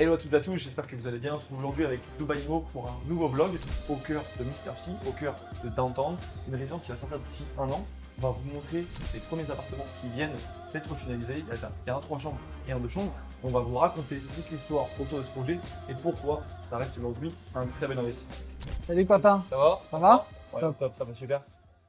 Hello à toutes et à tous, j'espère que vous allez bien. On se retrouve aujourd'hui avec Dubai Imo pour un nouveau vlog au cœur de Mr. C, au cœur de Downtown. Une résidence qui va sortir d'ici un an. On va vous montrer les premiers appartements qui viennent d'être finalisés. Il y a un 3 chambres et un 2 chambres. On va vous raconter toute l'histoire autour de ce projet et pourquoi ça reste aujourd'hui un très bel investissement. Salut papa. Ça va? Ça va? Ouais, Top. top, ça va super.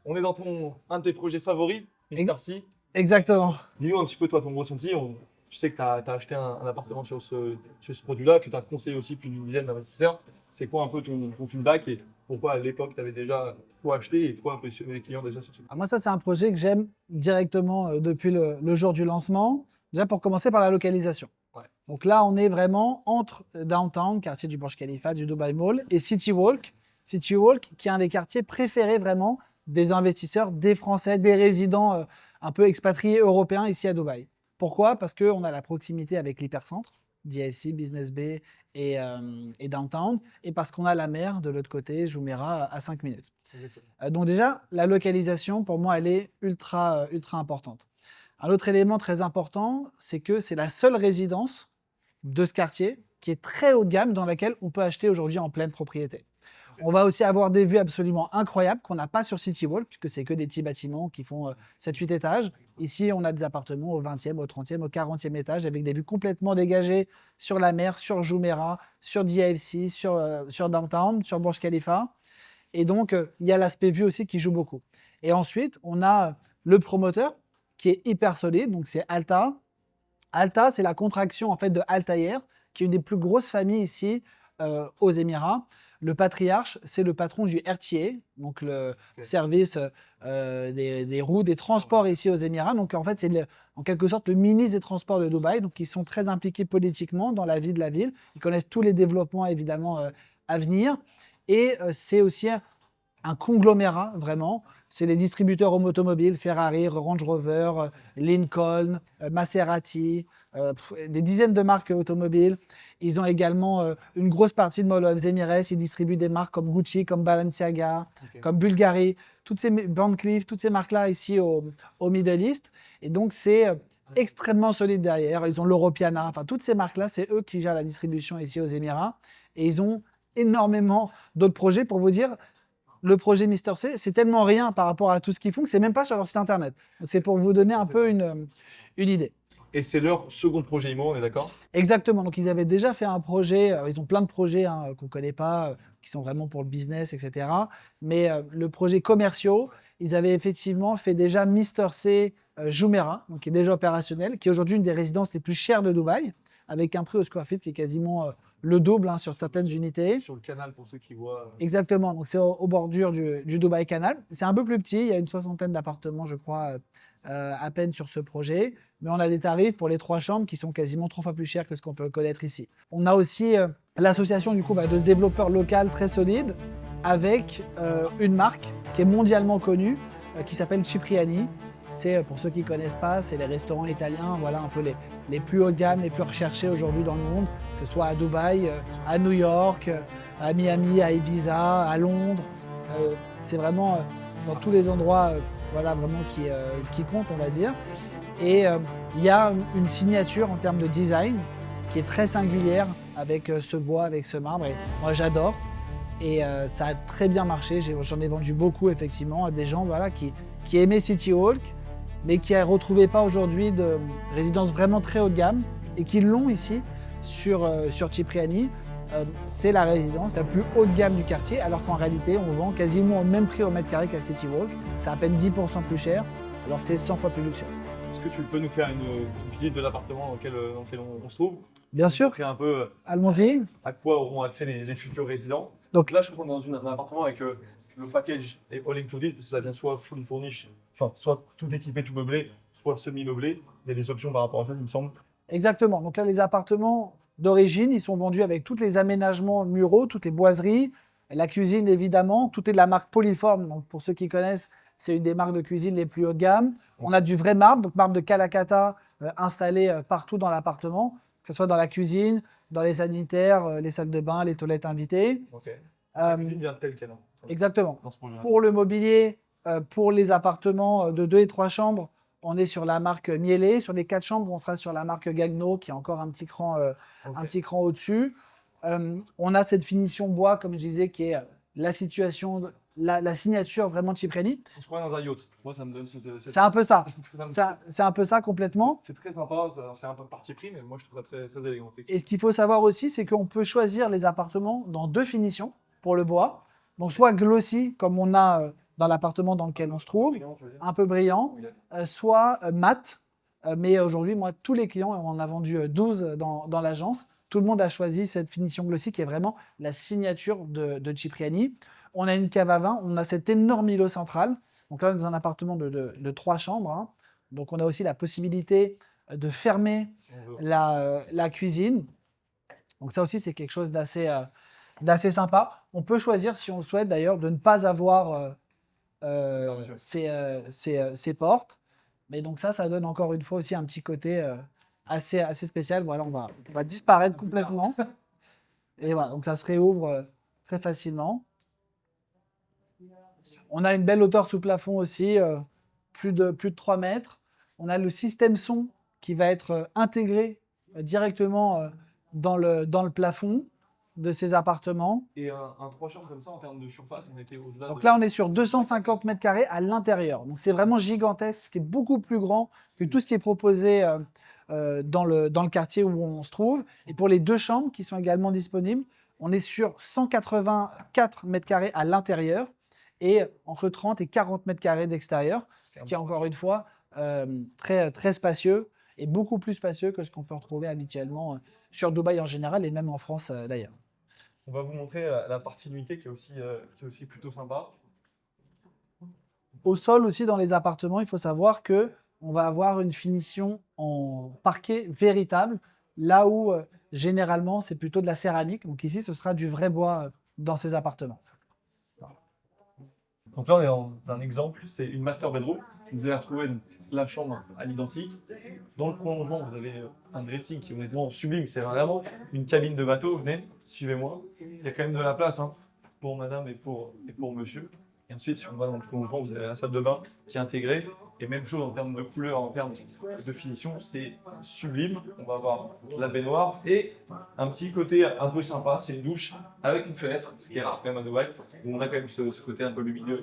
On est dans un de tes projets favoris, Mr. C. Exactement. Dis-nous un petit peu toi ton ressenti. Je sais que tu as acheté un appartement sur ce produit-là, que tu as conseillé aussi plus d'une dizaine d'investisseurs. C'est quoi un peu ton feedback et pourquoi à l'époque tu avais déjà quoi acheté et quoi impressionner les clients déjà sur ce projet? Moi, ça, c'est un projet que j'aime directement depuis le jour du lancement. Déjà, pour commencer par la localisation. Ouais. Donc là, on est vraiment entre Downtown, quartier du Burj Khalifa, du Dubai Mall, et City Walk. City Walk, qui est un des quartiers préférés vraiment des investisseurs, des Français, des résidents un peu expatriés européens ici à Dubaï. Pourquoi? Parce qu'on a la proximité avec l'hypercentre, DFC, Business Bay et Downtown, et parce qu'on a la mer de l'autre côté, Jumeirah, à 5 minutes. Donc déjà, la localisation, pour moi, elle est ultra importante. Un autre élément très important, c'est que c'est la seule résidence de ce quartier qui est très haut de gamme dans laquelle on peut acheter aujourd'hui en pleine propriété. On va aussi avoir des vues absolument incroyables qu'on n'a pas sur City Walk, puisque c'est que des petits bâtiments qui font 7-8 étages. Ici, on a des appartements au 20e, au 30e, au 40e étage, avec des vues complètement dégagées sur la mer, sur Jumeirah, sur DFC, sur Downtown, sur Burj Khalifa. Et donc, il y a l'aspect vue aussi qui joue beaucoup. Et ensuite, on a le promoteur qui est hyper solide, donc c'est Alta. Alta, c'est la contraction en fait de Altair, qui est une des plus grosses familles ici aux Émirats. Le patriarche, c'est le patron du RTA, donc le service des routes, des transports ici aux Émirats. Donc en fait, c'est en quelque sorte le ministre des Transports de Dubaï. Donc ils sont très impliqués politiquement dans la vie de la ville. Ils connaissent tous les développements évidemment à venir. Et c'est aussi un conglomérat vraiment. C'est les distributeurs automobiles, Ferrari, Range Rover, Lincoln, Maserati, des dizaines de marques automobiles. Ils ont également une grosse partie de Mall of Emirates. Ils distribuent des marques comme Gucci, comme Balenciaga, comme Bulgari, toutes ces Van Cleef, toutes ces marques-là ici au Middle East. Et donc, c'est extrêmement solide derrière. Ils ont l'Europiana, enfin, toutes ces marques-là, c'est eux qui gèrent la distribution ici aux Émirats. Et ils ont énormément d'autres projets pour vous dire. Le projet Mr. C, c'est tellement rien par rapport à tout ce qu'ils font que c'est même pas sur leur site internet. Donc c'est pour vous donner un peu une idée. Et c'est leur second projet IMO, on est d'accord? Exactement. Donc ils avaient déjà fait un projet, ils ont plein de projets qu'on ne connaît pas, qui sont vraiment pour le business, etc. Mais le projet commerciaux, ils avaient effectivement fait déjà Mr. C Jumeirah, donc qui est déjà opérationnel, qui est aujourd'hui une des résidences les plus chères de Dubaï, avec un prix au square feet qui est quasiment le double sur certaines unités. Sur le canal pour ceux qui voient. Exactement, donc c'est aux bordures du Dubaï Canal. C'est un peu plus petit, il y a une 60aine d'appartements, je crois, à peine sur ce projet. Mais on a des tarifs pour les 3 chambres qui sont quasiment 3 fois plus chers que ce qu'on peut connaître ici. On a aussi l'association du coup de ce développeur local très solide avec une marque qui est mondialement connue, qui s'appelle Cipriani. C'est, pour ceux qui ne connaissent pas, c'est les restaurants italiens, voilà un peu les plus haut de gamme, les plus recherchés aujourd'hui dans le monde, que ce soit à Dubaï, à New York, à Miami, à Ibiza, à Londres. C'est vraiment dans tous les endroits voilà, vraiment qui comptent, on va dire. Et il y a une signature en termes de design qui est très singulière avec ce bois, avec ce marbre. Et moi, j'adore. Et ça a très bien marché. J'en ai vendu beaucoup, effectivement, à des gens voilà, qui aimaient City Walk, mais qui ne retrouvaient pas aujourd'hui de résidence vraiment très haut de gamme et qui l'ont ici sur Cipriani. C'est la résidence la plus haut de gamme du quartier, alors qu'en réalité, on vend quasiment au même prix au mètre carré qu'à City Walk. C'est à peine 10% plus cher, alors que c'est 100 fois plus luxueux. Est-ce que tu peux nous faire une visite de l'appartement dans lequel on se trouve? Bien sûr. Montrer un peu Allons-y. à quoi auront accès les futurs résidents. Donc là, je trouve qu'on est dans un appartement avec le package et all included, parce que ça vient soit fully furnished, enfin soit tout équipé, tout meublé, soit semi-meublé. Il y a des options par rapport à ça, il me semble. Exactement. Donc là, les appartements d'origine, ils sont vendus avec tous les aménagements muraux, toutes les boiseries, la cuisine évidemment. Tout est de la marque Polyform. Donc pour ceux qui connaissent, c'est une des marques de cuisine les plus haut de gamme. On a du vrai marbre, donc marbre de Calacata installé partout dans l'appartement, que ce soit dans la cuisine, dans les sanitaires, les salles de bain, les toilettes invitées. Ok. La cuisine vient telle qu'elle. Exactement. Dans ce projet-là. Pour le mobilier, pour les appartements de 2 et 3 chambres, on est sur la marque Miele. Sur les 4 chambres, on sera sur la marque Gagno, qui est encore un petit cran au-dessus. On a cette finition bois, comme je disais, qui est la signature vraiment de Cipriani. On se croit dans un yacht. Moi, ça me donne cette... C'est un peu ça. ça me- C'est un peu ça complètement. C'est très sympa, c'est un peu parti pris, mais moi je trouve ça très, très élégant. Et ce qu'il faut savoir aussi, c'est qu'on peut choisir les appartements dans 2 finitions pour le bois. Donc soit glossy, comme on a dans l'appartement dans lequel on se trouve, un peu brillant, soit mat. Mais aujourd'hui, moi, tous les clients, on en a vendu 12 dans l'agence, tout le monde a choisi cette finition glossy qui est vraiment la signature de Cipriani. On a une cave à vin, on a cet énorme îlot central. Donc là, on est dans un appartement de 3 chambres. Hein. Donc on a aussi la possibilité de fermer Si on veut. la cuisine. Donc ça aussi, c'est quelque chose d'assez sympa. On peut choisir, si on le souhaite d'ailleurs, de ne pas avoir ces portes. Mais donc ça donne encore une fois aussi un petit côté assez spécial. Voilà, on va disparaître complètement. Et voilà, donc ça se réouvre très facilement. On a une belle hauteur sous plafond aussi, plus de 3 mètres. On a le système son qui va être intégré directement dans le plafond de ces appartements. Et un 3 chambres comme ça, en termes de surface, on était au-delà Donc là, on est sur 250 mètres carrés à l'intérieur. Donc c'est vraiment gigantesque, ce qui est beaucoup plus grand que tout ce qui est proposé dans le quartier où on se trouve. Et pour les 2 chambres qui sont également disponibles, on est sur 184 mètres carrés à l'intérieur et entre 30 et 40 mètres carrés d'extérieur, ce qui est encore une fois très, très spacieux et beaucoup plus spacieux que ce qu'on peut retrouver habituellement sur Dubaï en général et même en France d'ailleurs. On va vous montrer la partie nuitée qui est aussi plutôt sympa. Au sol aussi, dans les appartements, il faut savoir qu'on va avoir une finition en parquet véritable, là où généralement c'est plutôt de la céramique. Donc ici, ce sera du vrai bois dans ces appartements. Donc là, on est dans un exemple, c'est une master bedroom. Vous allez retrouver la chambre à l'identique. Dans le prolongement, vous avez un dressing qui est honnêtement sublime. C'est vraiment une cabine de bateau. Venez, suivez-moi. Il y a quand même de la place pour madame et pour monsieur. Et ensuite, si on va dans le prolongement, vous avez la salle de bain qui est intégrée. Et même chose en termes de couleur, en termes de finition, c'est sublime. On va avoir la baignoire et un petit côté un peu sympa, c'est une douche avec une fenêtre, ce qui est rare quand même à Dubaï, où on a quand même ce côté un peu lumineux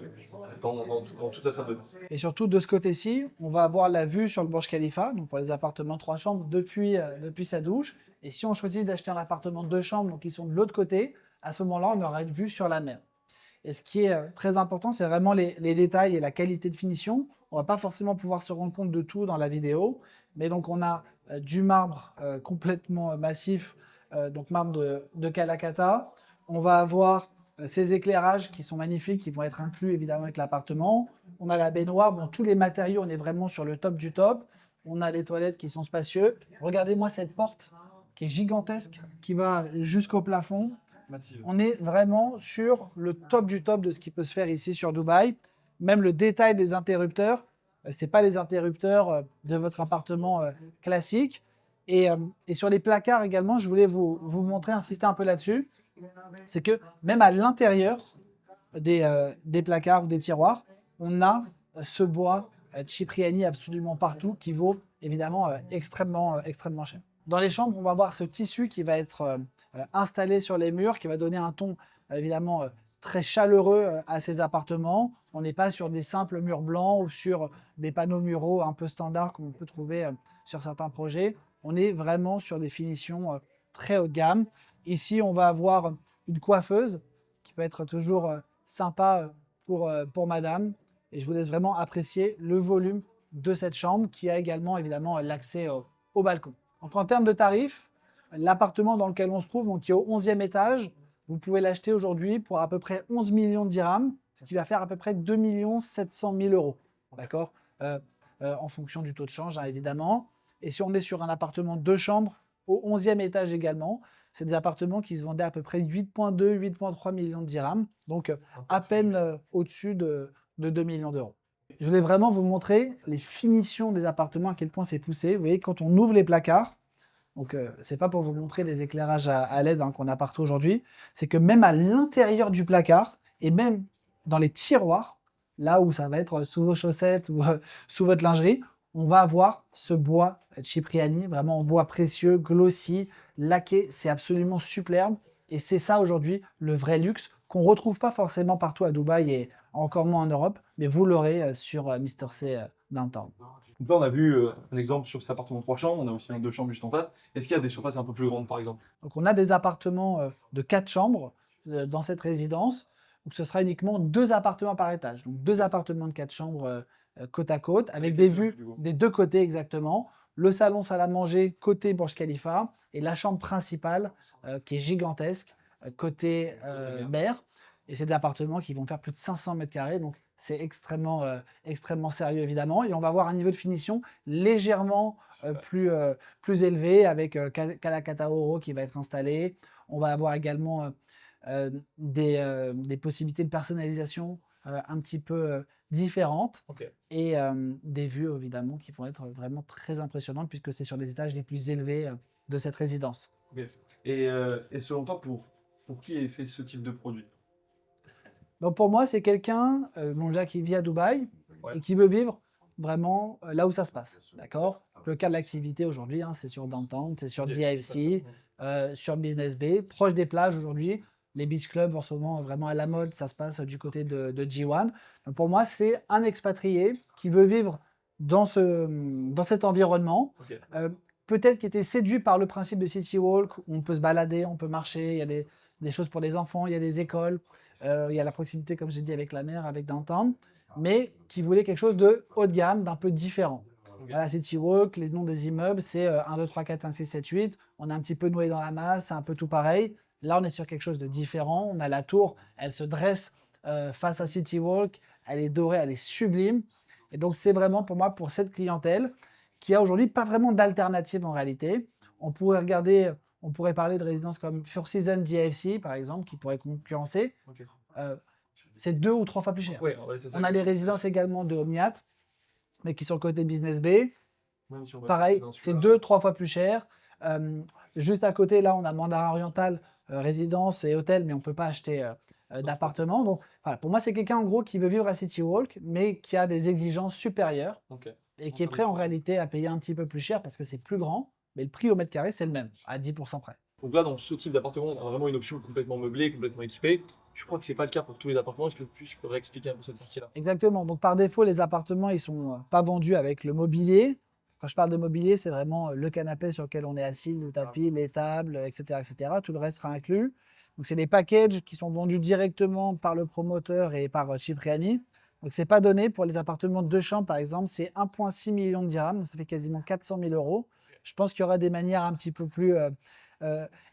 dans toute sa salle de bain. Et surtout, de ce côté-ci, on va avoir la vue sur le Burj Khalifa, donc pour les appartements 3 chambres, depuis sa douche. Et si on choisit d'acheter un appartement 2 chambres, donc qui sont de l'autre côté, à ce moment-là, on aura une vue sur la mer. Et ce qui est très important, c'est vraiment les détails et la qualité de finition. On ne va pas forcément pouvoir se rendre compte de tout dans la vidéo, mais donc on a du marbre complètement massif, donc marbre de Calacata. On va avoir ces éclairages qui sont magnifiques, qui vont être inclus évidemment avec l'appartement. On a la baignoire, bon, tous les matériaux, on est vraiment sur le top du top. On a les toilettes qui sont spacieux. Regardez-moi cette porte qui est gigantesque, qui va jusqu'au plafond. Massive. On est vraiment sur le top du top de ce qui peut se faire ici sur Dubaï. Même le détail des interrupteurs, ce n'est pas les interrupteurs de votre appartement classique. Et sur les placards également, je voulais vous montrer, insister un peu là-dessus. C'est que même à l'intérieur des placards ou des tiroirs, on a ce bois Cipriani absolument partout qui vaut évidemment extrêmement cher. Dans les chambres, on va voir ce tissu qui va être installé sur les murs, qui va donner un ton évidemment très chaleureux à ces appartements. On n'est pas sur des simples murs blancs ou sur des panneaux muraux un peu standards comme on peut trouver sur certains projets. On est vraiment sur des finitions très haut de gamme. Ici, on va avoir une coiffeuse qui peut être toujours sympa pour madame. Et je vous laisse vraiment apprécier le volume de cette chambre qui a également évidemment l'accès au balcon. Donc en termes de tarifs, l'appartement dans lequel on se trouve, donc qui est au 11e étage, vous pouvez l'acheter aujourd'hui pour à peu près 11 millions de dirhams, ce qui va faire à peu près 2 700 000 euros. D'accord, en fonction du taux de change, hein, évidemment. Et si on est sur un appartement 2 chambres au 11e étage également, c'est des appartements qui se vendaient à peu près 8,2, 8,3 millions de dirhams, donc à peine au-dessus de 2 millions d'euros. Je voulais vraiment vous montrer les finitions des appartements, à quel point c'est poussé. Vous voyez, quand on ouvre les placards, donc c'est pas pour vous montrer des éclairages à LED qu'on a partout aujourd'hui, c'est que même à l'intérieur du placard, et même dans les tiroirs, là où ça va être sous vos chaussettes ou sous votre lingerie, on va avoir ce bois Cipriani, vraiment en bois précieux, glossy, laqué, c'est absolument superbe. Et c'est ça aujourd'hui le vrai luxe qu'on ne retrouve pas forcément partout à Dubaï et encore moins en Europe, mais vous l'aurez sur Mister C Downtown. Donc là, on a vu un exemple sur cet appartement 3 chambres, on a aussi un 2 chambres juste en face. Est-ce qu'il y a des surfaces un peu plus grandes par exemple? Donc on a des appartements de 4 chambres dans cette résidence, donc ce sera uniquement 2 appartements par étage. Donc 2 appartements de 4 chambres côte à côte, avec des vues des 2 côtés exactement. Le salon salle à manger côté Burj Khalifa et la chambre principale qui est gigantesque côté mer. Et c'est des appartements qui vont faire plus de 500 mètres carrés, donc c'est extrêmement sérieux évidemment. Et on va avoir un niveau de finition légèrement plus élevé avec Calacata Oro qui va être installé. On va avoir également des possibilités de personnalisation un petit peu différentes et des vues évidemment qui vont être vraiment très impressionnantes puisque c'est sur les étages les plus élevés de cette résidence. Et selon toi, pour qui est fait ce type de produit? Donc pour moi, c'est quelqu'un déjà qui vit à Dubaï et qui veut vivre vraiment là où ça se passe. D'accord? Le cas de l'activité aujourd'hui, c'est sur Downtown, c'est sur DIFC, sur Business Bay, proche des plages aujourd'hui. Les beach clubs en ce moment vraiment à la mode, ça se passe du côté de G1. Donc pour moi, c'est un expatrié qui veut vivre dans cet environnement. Peut-être qui était séduit par le principe de City Walk, où on peut se balader, on peut marcher, il y a des choses pour les enfants, il y a des écoles, il y a la proximité, comme j'ai dit, avec la mer, avec Downtown, mais qui voulait quelque chose de haut de gamme, d'un peu différent. Voilà, City Walk, les noms des immeubles, c'est 1, 2, 3, 4, 5, 6, 7, 8. On est un petit peu noyé dans la masse, c'est un peu tout pareil. Là, on est sur quelque chose de différent. On a la tour, elle se dresse face à City Walk, elle est dorée, elle est sublime. Et donc, c'est vraiment pour moi, pour cette clientèle, qui a aujourd'hui pas vraiment d'alternative en réalité. On pourrait parler de résidences comme Four Seasons DIFC, par exemple, qui pourraient concurrencer. C'est 2 ou 3 fois plus cher. On a les résidences également de Omniat, mais qui sont le côté Business Bay. Pareil, c'est 2 ou 3 fois plus cher. Juste à côté, là, on a Mandarin Oriental, résidence et hôtel, mais on ne peut pas acheter d'appartement. Donc, voilà, pour moi, c'est quelqu'un, en gros, qui veut vivre à City Walk, mais qui a des exigences supérieures et qui est prêt, en réalité, à payer un petit peu plus cher parce que c'est plus grand, mais le prix au mètre carré, c'est le même, à 10% près. Donc là, dans ce type d'appartement, on a vraiment une option complètement meublée, complètement équipée. Je crois que ce n'est pas le cas pour tous les appartements. Est-ce que tu peux réexpliquer un peu cette partie-là? Exactement. Donc, par défaut, les appartements, ils ne sont pas vendus avec le mobilier. Quand je parle de mobilier, c'est vraiment le canapé sur lequel on est assis, le tapis, les tables, etc., etc. Tout le reste sera inclus. Donc, c'est des packages qui sont vendus directement par le promoteur et par Cipriani. Donc, ce n'est pas donné. Pour les appartements de 2 chambres, par exemple, c'est 1,6 million de dirhams. Donc, ça fait quasiment 400 000 euros. Je pense qu'il y aura des manières un petit peu plus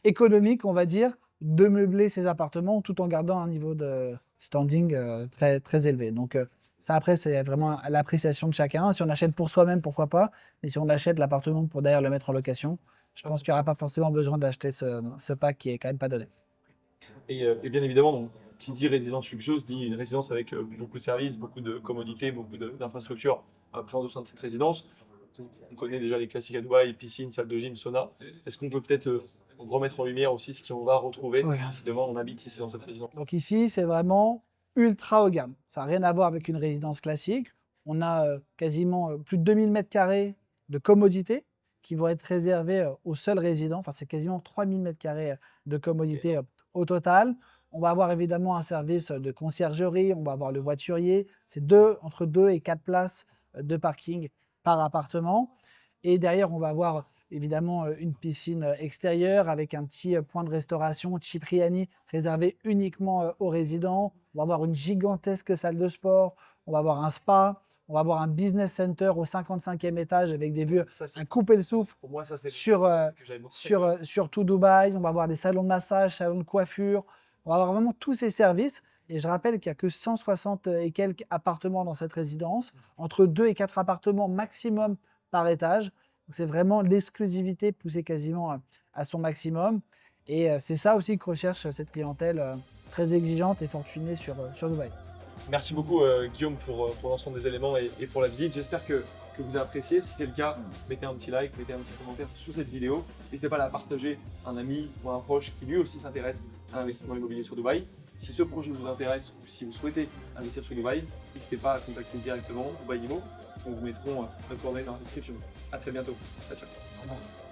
économiques, on va dire, de meubler ces appartements tout en gardant un niveau de standing très, très élevé. Donc, ça, après, c'est vraiment à l'appréciation de chacun. Si on achète pour soi-même, pourquoi pas. Mais si on achète l'appartement pour d'ailleurs le mettre en location, je pense qu'il n'y aura pas forcément besoin d'acheter ce pack qui est quand même pas donné. Et bien évidemment, donc, qui dit résidence luxueuse dit une résidence avec beaucoup de services, beaucoup de commodités, beaucoup d'infrastructures présentes au sein de cette résidence. On connaît déjà les classiques à Dubaï, piscine, salle de gym, sauna. Est-ce qu'on peut peut-être remettre en lumière aussi ce qu'on va retrouver si demain on habite ici dans cette résidence? Donc ici, c'est vraiment ultra haut de gamme. Ça n'a rien à voir avec une résidence classique. On a quasiment plus de 2000 mètres carrés de commodités qui vont être réservés aux seuls résidents. Enfin, c'est quasiment 3000 mètres carrés de commodités au total. On va avoir évidemment un service de conciergerie, on va avoir le voiturier. C'est entre 2 et 4 places de parking par appartement. Et derrière, on va avoir évidemment une piscine extérieure avec un petit point de restauration Cipriani réservé uniquement aux résidents. On va avoir une gigantesque salle de sport, on va avoir un spa, on va avoir un business center au 55e étage avec des vues à couper le souffle pour moi, ça, sur tout Dubaï. On va avoir des salons de massage, salons de coiffure. On va avoir vraiment tous ces services. Et je rappelle qu'il n'y a que 160 et quelques appartements dans cette résidence, entre 2 et 4 appartements maximum par étage. C'est vraiment l'exclusivité poussée quasiment à son maximum. Et c'est ça aussi que recherche cette clientèle très exigeante et fortunée sur Dubaï. Merci beaucoup Guillaume pour l'ensemble des éléments et pour la visite. J'espère que vous avez apprécié. Si c'est le cas, mettez un petit like, mettez un petit commentaire sous cette vidéo. N'hésitez pas à la partager à un ami ou à un proche qui lui aussi s'intéresse à l'investissement immobilier sur Dubaï. Si ce projet vous intéresse ou si vous souhaitez investir sur Dubaï, n'hésitez pas à contacter directement Dubaï Immo. On vous mettront nos coordonnées dans la description. À très bientôt. Ciao, ciao. Au revoir.